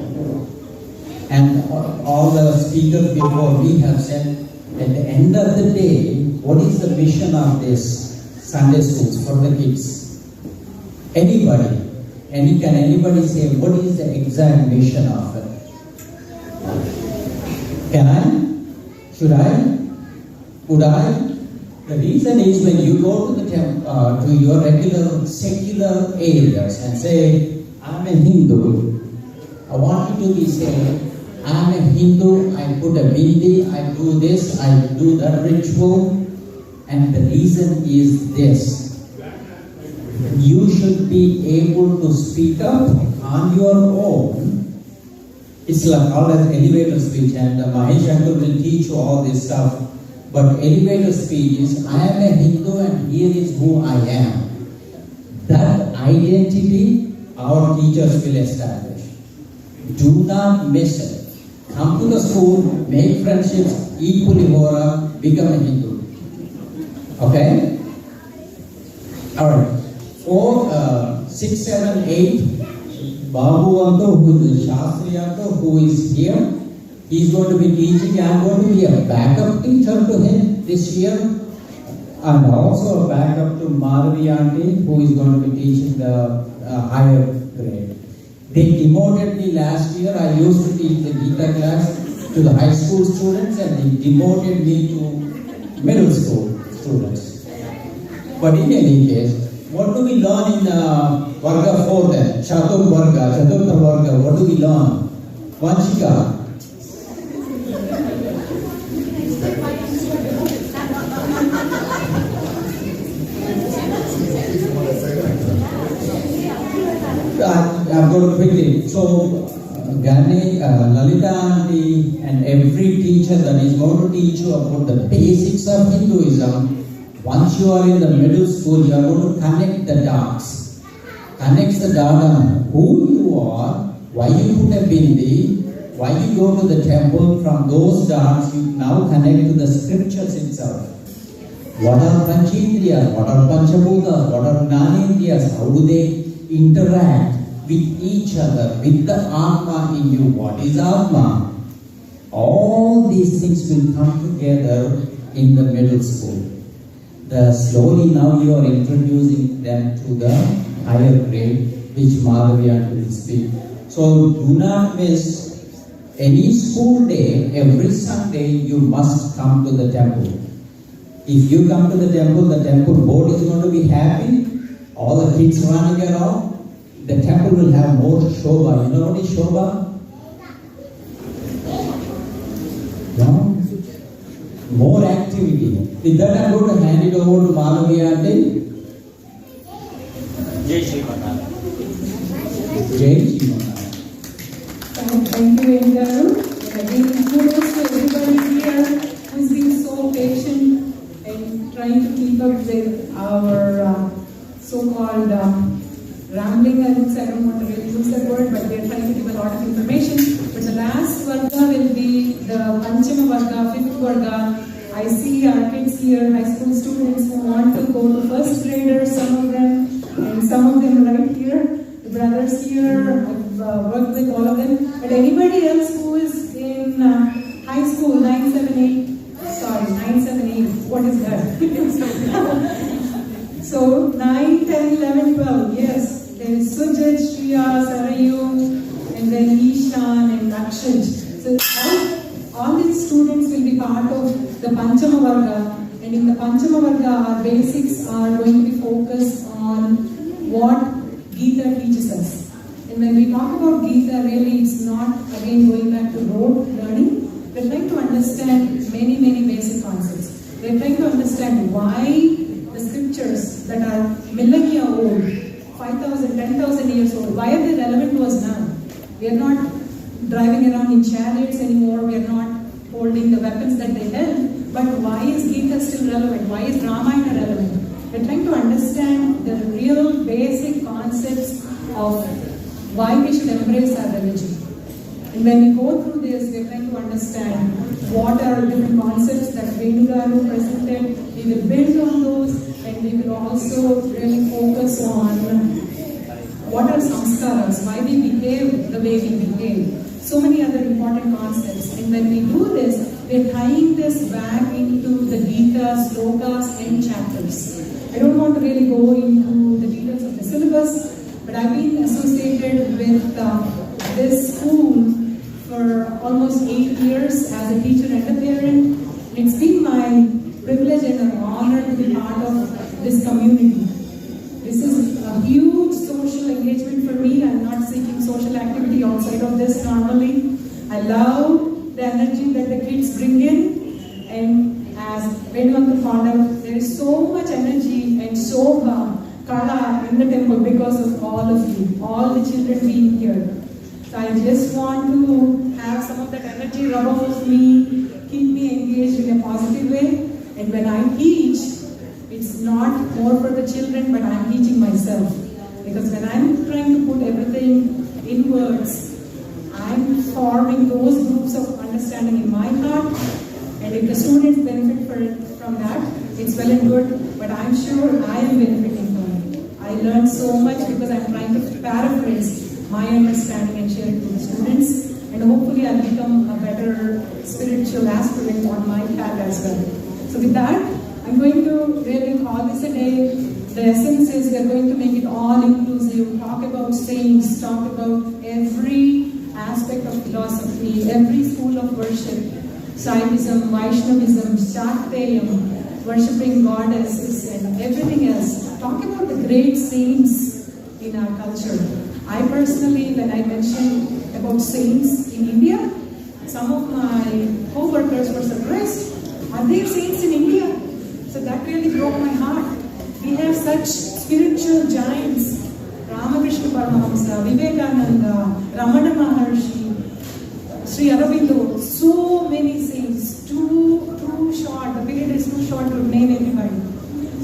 And all the speakers before me have said, at the end of the day, what is the mission of this Sunday schools for the kids? Anybody? Can anybody say what is the exact mission of it? Can I? Should I? Would I? The reason is when you go to the to your regular secular areas and say, I'm a Hindu, I want you to be saying, I'm a Hindu, I put a bindi, I do this, I do that ritual, and the reason is this. You should be able to speak up on your own. It's like called as elevator speech, and Mahesh Uncle will teach you all this stuff. But elevator speech is, I am a Hindu and here is who I am. That identity our teachers will establish. Do not miss it. Come to the school, make friendships, eat pulihora, become a Hindu. Okay? Alright. 4, 6, 7, 8, Babu Uncle, who is the Shastri Uncle, who is here. He's going to be teaching. I'm going to be a backup teacher to him this year. And also a backup to Madhavi Auntie, who is going to be teaching the higher grade. They demoted me last year. I used to teach the Gita class to the high school students, and they demoted me to middle school students. But in any case, what do we learn in Varga 4 then? Chaturtha Varga, what do we learn? Vanshika. I'm going to quickly. So, Lalita Auntie and every teacher that is going to teach you about the basics of Hinduism, once you are in the middle school, you are going to connect the dots. Connect the dot on who you are, why you put a bindi, why you go to the temple. From those dots, you now connect to the scriptures itself. What are Panchindriyas? What are Panchabhutas? What are Gnanendriyas? How do they interact with each other, with the Atma in you? What is Atma? All these things will come together in the middle school. slowly now you are introducing them to the higher grade, which Madhavya will speak. So do not miss any school day. Every Sunday you must come to the temple. If you come to the temple board is going to be happy. All the kids running around. The temple will have more shobha. You know what is shobha? No? More activity. With that, I'm going to hand it over to Madhavya Aunty. Jai Shri Mata. Jai Shri Mata. Thank you, Venkaru. And again, kudos to everybody here who's been so patient and trying to keep up with our so-called rambling. I don't want to really use that word, but we are trying to give a lot of information. But the last Varga will be the Panchama Varga, 5th Varga. I see our kids here, high school students who want to go to first graders, some of them, and some of them right here. The brothers here, I've worked with all of them. But anybody else who is in high school, 978, what is that? So 9, 10, 11, 12, yes. There is Sujit, Shriya, Sarayu, and then Ishan and Akshaj. So all these students will be part of the Panchama Varga, and in the Panchama Varga our basics are going to be focused on what Gita teaches us. And when we talk about Gita, really it's not again going back to rote learning. We're trying to understand many basic concepts. We're trying to understand why the scriptures that are millennia old, 5,000, 10,000 years old, why are they relevant to us now? We are not driving around in chariots anymore, we are not holding the weapons that they held, but why is Gita still relevant? Why is Ramayana relevant? We're trying to understand the real basic concepts of why we should embrace our religion. And when we go through this, we're trying to understand what are different concepts that Venugaru presented. We will build on those, and we will also really focus on what are samskaras, why we behave the way we behave. So many other important concepts. And when we do this, we're tying this back into the Gita, slokas, and chapters. I don't want to really go into the details of the syllabus, but I've been associated with this school for almost 8 years as a teacher and a parent. It's been my privilege and an honor to be part of this community. This is a huge social engagement for me. I'm not seeking social activity outside of this normally. I love the energy that the kids bring in, and as Venugaru found out, there is so much energy and shobha, kala in the temple because of all of you, all the children being here. So I just want to have some of that energy rub off of me, keep me engaged in a positive way. And when I teach, it's not more for the children, but I'm teaching myself. Because when I'm trying to put everything in words, I'm forming those groups of understanding in my heart. And if the students benefit from that, it's well and good. But I'm sure I am benefiting from it. I learned so much because I'm trying to paraphrase my understanding and share it with the students. And hopefully I'll become a better spiritual aspirant on my path as well. So with that, I'm going to really call this a day. The essence is we're going to make it all inclusive, talk about saints, talk about every aspect of philosophy, every school of worship, Saivism, Vaishnavism, Shaktayam, worshipping goddesses and everything else. Talk about the great saints in our culture. I personally, when I mentioned about saints in India, some of my co-workers were surprised. Are there saints in India? So that really broke my heart. We have such spiritual giants. Ramakrishna Paramahamsa, Vivekananda, Ramana Maharshi, Sri Aurobindo, so many saints. Too short, the period is too short to name everybody.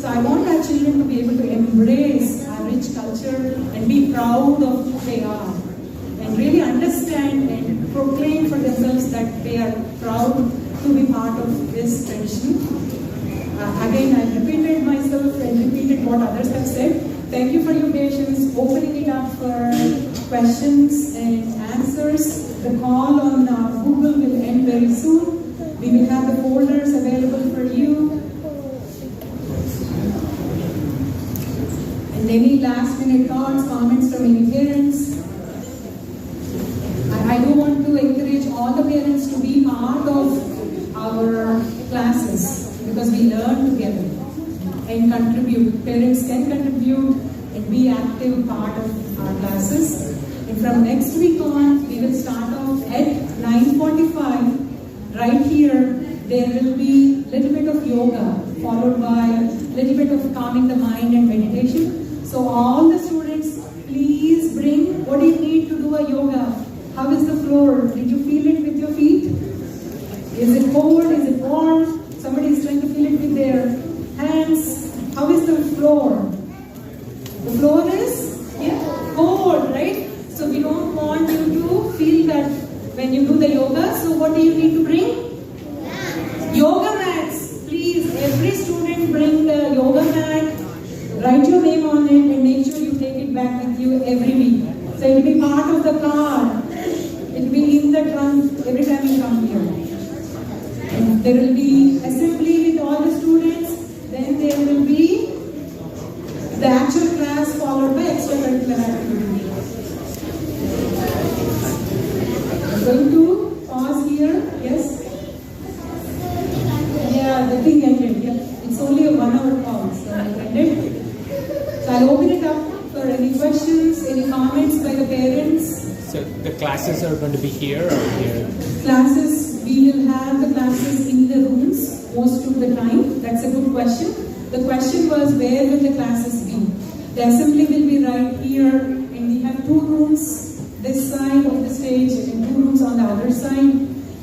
So I want our children to be able to embrace our rich culture and be proud of who they are. And really understand and proclaim for themselves that they are proud to be part of this tradition. Again, I repeated myself and repeated what others have said. Thank you for your patience, opening it up for questions and answers. The call on Google will end very soon. We will have the folders available for you. last minute thoughts, comments from any parents? I do want to encourage all the parents to be part of our classes because we learn together and contribute. Parents can contribute and be active part of our classes. And from next week on, we will start off at 9:45 right here. There will be little bit of yoga followed by little bit of calming the mind and meditation. So all the students, please bring what do you need to do a yoga. How is the floor? Did you feel it with your feet? Is it cold? Is it warm? Somebody is trying to feel it with their hands. How is the floor? The floor is cold, right? So we don't want you to feel that when you do the yoga. So what do you need to bring? Yoga mats. Please, every student bring the yoga mat. Write your name on it and make sure you take it back with you every week. So it will be part of the car. It will be in the trunk every time you come here. And there will be assembly with all the students. Then there will be the actual class followed by extracurricular activities. I'm going to pause here. Yes? Yeah, the thing ended. Yeah. It's only a 1 hour pause. So it ended. So I'll open it up for any questions, any comments by the parents. So the classes are going to be here or here? Classes, we will have the classes in the rooms most of the time. That's a good question. The question was, where will the classes be? The assembly will be right here, and we have 2 rooms this side of the stage and 2 rooms on the other side.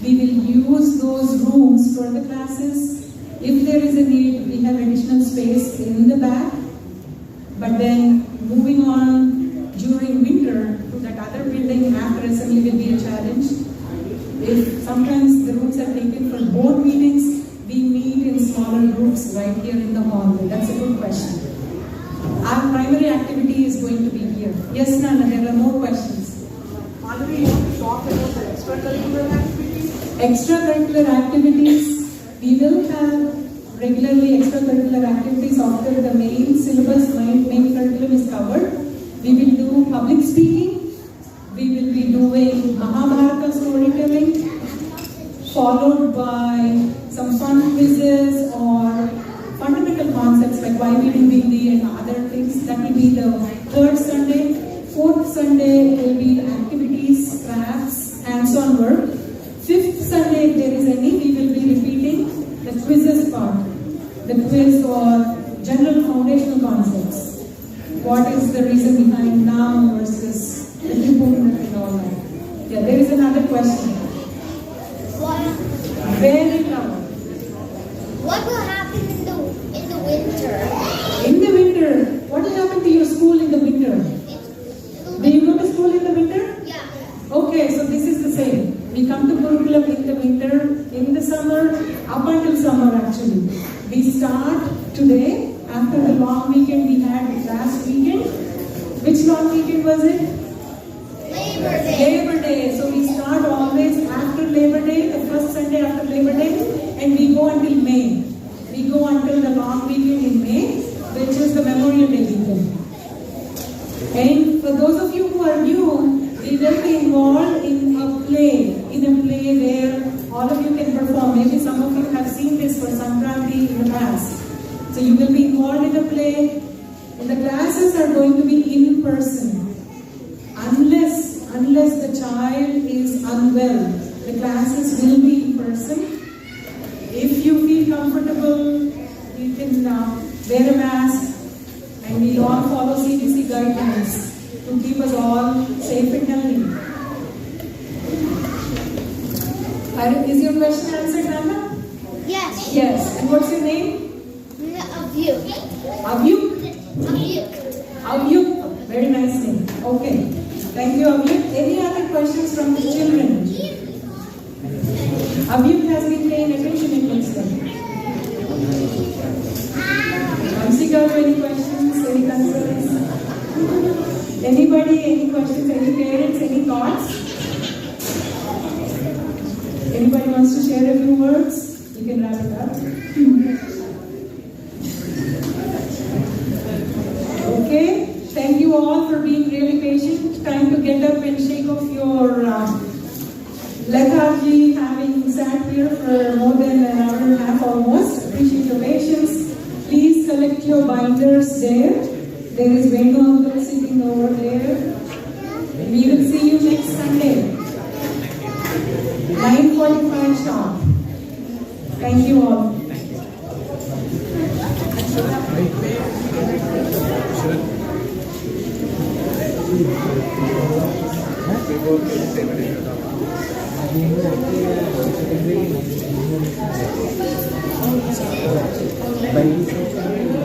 We will use those rooms for the classes. If there is a need, we have additional space in the back. But then moving on during winter to that other building after assembly will be a challenge. If sometimes the rooms are taken for board meetings, we meet in smaller groups right here in the hallway. That's a good question. Our primary activity is going to be here. Yes, Nana, there are more questions. Already you want to talk about the extracurricular activities? Extracurricular activities, we will have regularly extracurricular activities after the main syllabus, main curriculum is covered. We will do public speaking. We will be doing Mahabharata storytelling, followed by some fun quizzes or fundamental concepts like why we do Hindi and other things. That will be the 3rd Sunday. 4th Sunday will be activities, crafts, hands-on work. 5th Sunday, if there is any, we will be repeating the quizzes part. The quiz or general foundational concepts. What is the reason behind now versus the important and all that? Yeah, there is another question. Very proud. What will happen in the winter? In the winter, what will happen to your school in the winter? Do you go to school in the winter? Yeah. Okay, so this is the same. We come to Gurukulam in the winter, in the summer, up until summer actually. We start today, after the long weekend we had last weekend. Which long weekend was it? Labor Day. Labor Day. So we start always after Labor Day, the 1st Sunday after Labor Day, and we go until May. We go until the long weekend in May, which is the Memorial Day weekend. And for those of you who are new, we will be involved in a play where all of you can perform. Maybe some of you have seen this for Sankranti in the past. So you will be involved in a play, and the classes are going to be in person. Unless the child is unwell, the classes will be in person. If you feel comfortable, you can wear a mask, and we all follow CDC guidelines to keep us all safe and healthy. Is your question answered, Nana? Yes. Yes. And what's your name? Avyuk. Avyuk? Avyuk. Very nice name. Okay. Thank you, Avyuk. Any other questions from the children? Avyuk has been paying attention in class. Amsika, any questions? Any concerns? Anybody? Any questions? Any parents? Any thoughts? Anybody wants to share a few words? You can wrap it up. Okay. all for being really patient. Time to get up and shake off your lethargy, having sat here for more than an hour and a half almost. Appreciate your patience. Please collect your binders there. There is Venu uncle sitting over there. We will see you next Sunday. 9:45 sharp. Thank you all. Bye.